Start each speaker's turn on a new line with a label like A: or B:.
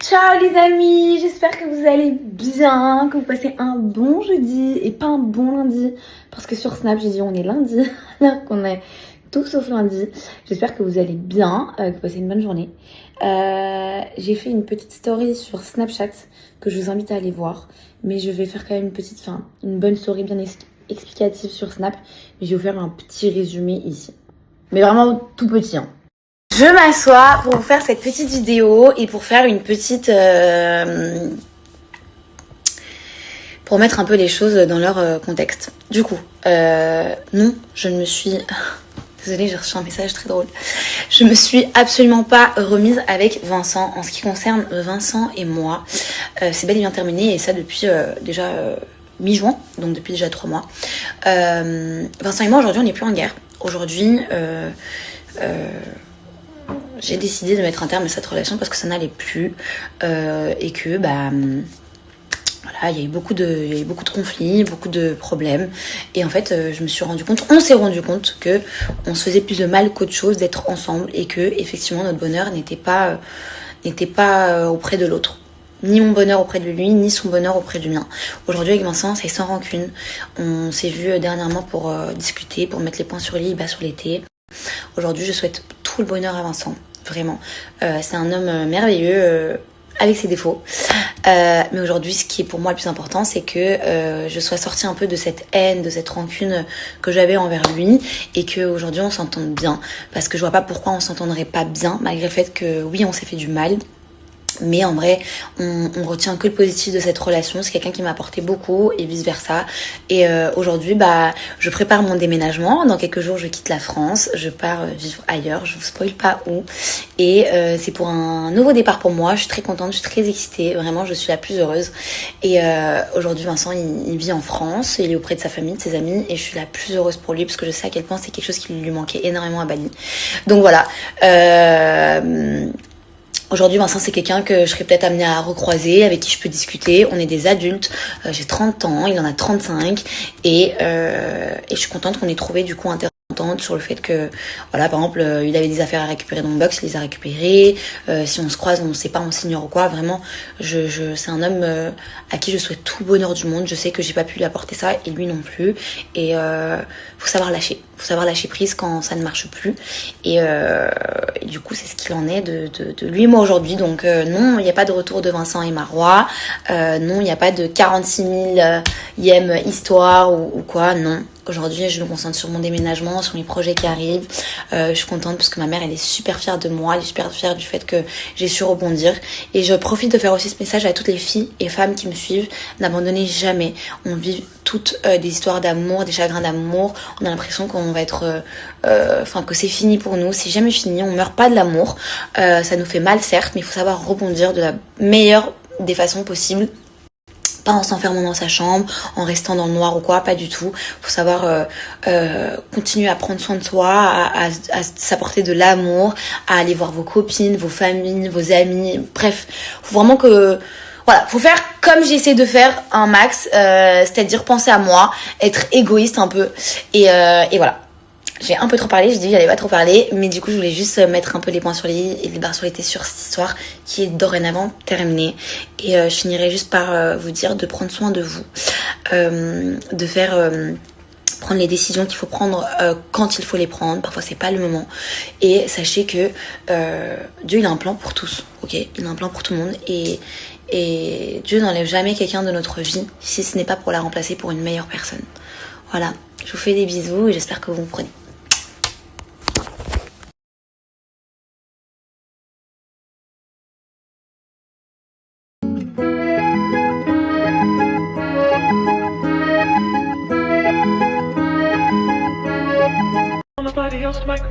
A: Ciao les amis, j'espère que vous allez bien, que vous passez un bon jeudi et pas un bon lundi. Parce que sur Snap, j'ai dit on est lundi, alors qu'on est tout sauf lundi. J'espère que vous allez bien, que vous passez une bonne journée. J'ai fait une petite story sur Snapchat que je vous invite à aller voir. Mais je vais faire quand même une bonne story bien explicative sur Snap. Mais je vais vous faire un petit résumé ici. Mais vraiment tout petit, hein. Je m'assois pour vous faire cette petite vidéo et pour faire une petite... pour mettre un peu les choses dans leur contexte. Du coup, non, je ne me suis... Désolée, j'ai reçu un message très drôle. Je me suis absolument pas remise avec Vincent. En ce qui concerne Vincent et moi, c'est bel et bien terminé et ça depuis déjà mi-juin, donc depuis déjà 3 mois. Vincent et moi, aujourd'hui, on n'est plus en guerre. Aujourd'hui... j'ai décidé de mettre un terme à cette relation parce que ça n'allait plus et que voilà, il y a eu beaucoup de conflits, beaucoup de problèmes et en fait on s'est rendu compte que on se faisait plus de mal qu'autre chose d'être ensemble et que effectivement notre bonheur n'était pas auprès de l'autre. Ni mon bonheur auprès de lui, ni son bonheur auprès du mien. Aujourd'hui avec Vincent, c'est sans rancune. On s'est vu dernièrement pour discuter, pour mettre les points sur les i, sur l'été. Aujourd'hui, je souhaite tout le bonheur à Vincent. Vraiment. C'est un homme merveilleux avec ses défauts. Mais aujourd'hui, ce qui est pour moi le plus important, c'est que je sois sortie un peu de cette haine, de cette rancune que j'avais envers lui et qu'aujourd'hui on s'entende bien. Parce que je vois pas pourquoi on s'entendrait pas bien, malgré le fait que oui, on s'est fait du mal. Mais en vrai, on retient que le positif de cette relation. C'est quelqu'un qui m'a apporté beaucoup et vice versa. Et aujourd'hui, je prépare mon déménagement. Dans quelques jours, je quitte la France. Je pars vivre ailleurs. Je vous spoil pas où. Et c'est pour un nouveau départ pour moi. Je suis très contente, je suis très excitée. Vraiment, je suis la plus heureuse. Et aujourd'hui, Vincent, il vit en France. Il est auprès de sa famille, de ses amis. Et je suis la plus heureuse pour lui parce que je sais à quel point c'est quelque chose qui lui manquait énormément à Bali. Donc voilà. Aujourd'hui, Vincent, c'est quelqu'un que je serais peut-être amenée à recroiser, avec qui je peux discuter. On est des adultes. J'ai 30 ans, il en a 35. Et je suis contente qu'on ait trouvé du coup un terrain d'entente sur le fait que, voilà, par exemple, il avait des affaires à récupérer dans mon box, il les a récupérées. Si on se croise, on ne sait pas, on s'ignore ou quoi. Vraiment, c'est un homme à qui je souhaite tout le bonheur du monde. Je sais que j'ai pas pu lui apporter ça et lui non plus. Et faut savoir lâcher. Faut savoir lâcher prise quand ça ne marche plus. Et du coup, c'est ce qu'il en est de lui et moi aujourd'hui. Donc non, il n'y a pas de retour de Vincent et Marois. Non, il n'y a pas de 46 000e histoire ou quoi. Non. Aujourd'hui, je me concentre sur mon déménagement, sur mes projets qui arrivent. Je suis contente parce que ma mère, elle est super fière de moi. Elle est super fière du fait que j'ai su rebondir. Et je profite de faire aussi ce message à toutes les filles et femmes qui me suivent. N'abandonnez jamais. On vit toutes des histoires d'amour, des chagrins d'amour. On a l'impression qu'on va être... que c'est fini pour nous. C'est jamais fini. On meurt pas de l'amour. Ça nous fait mal, certes, mais il faut savoir rebondir de la meilleure des façons possibles. Pas en s'enfermant dans sa chambre, en restant dans le noir ou quoi, pas du tout. Faut savoir continuer à prendre soin de soi, à s'apporter de l'amour, à aller voir vos copines, vos familles, vos amis. Bref, faut vraiment que... Voilà, faut faire comme j'essaie de faire un max, c'est-à-dire penser à moi, être égoïste un peu. Et voilà. J'ai un peu trop parlé, j'ai dit que j'allais pas trop parler, mais du coup je voulais juste mettre un peu les points sur les i et les barres sur les t sur cette histoire qui est dorénavant terminée. Et je finirai juste par vous dire de prendre soin de vous, de faire... prendre les décisions qu'il faut prendre quand il faut les prendre. Parfois c'est pas le moment. Et sachez que Dieu il a un plan pour tous, ok? Il a un plan pour tout le monde et Dieu n'enlève jamais quelqu'un de notre vie si ce n'est pas pour la remplacer pour une meilleure personne. Voilà, je vous fais des bisous et j'espère que vous comprenez.
B: Nobody else might